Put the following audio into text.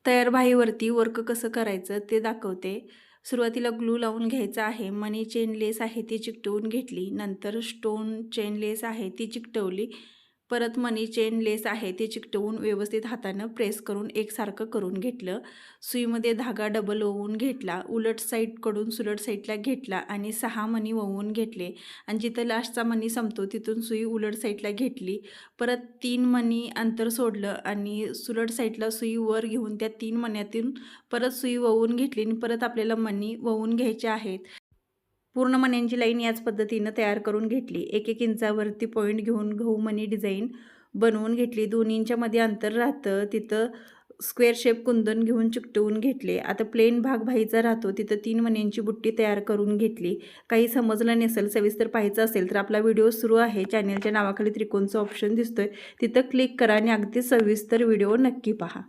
तयार बाहीवरती वर्क कसं करायचं ते दाखवते. सुरुवातीला ग्लू लावून घ्यायचा आहे. मनी चेन लेस आहे ती चिकटवून घेतली. नंतर स्टोन चेन लेस आहे ती चिकटवली. परत मनी चेन लेस आहे ते चिकटवून व्यवस्थित हातानं प्रेस करून एकसारखं करून घेतलं. सुईमध्ये धागा डबल ओवून घेतला. उलट साईडकडून सुलट साईडला घेतला आणि 6 मणी ओवून घेतले आणि जिथं लास्टचा मणी संपतो तिथून सुई उलट साईडला घेतली. परत 3 मणी अंतर सोडलं आणि सुलट साईडला सुई वर घेऊन त्या 3 मण्यातून परत सुई वळवून घेतली आणि परत आपल्याला मणी वळवून घ्यायचे आहेत. पूर्ण मण्यांची लाईन याच पद्धतीनं तयार करून घेतली. 1-1 इंचावरती पॉईंट घेऊन गहू मणी डिझाईन बनवून घेतली. 2 इंचामध्ये अंतर राहतं तिथं स्क्वेअर शेप कुंदन घेऊन चिकटवून घेतले. आता प्लेन भाग बाहीचा राहतो तिथं 3 मण्यांची बुट्टी तयार करून घेतली. काही समजलं नसेल, सविस्तर पाहायचं असेल तर आपला व्हिडिओ सुरू आहे. चॅनेलच्या नावाखाली त्रिकोणचं ऑप्शन दिसतोय तिथं क्लिक करा आणि अगदी सविस्तर व्हिडिओ नक्की पहा.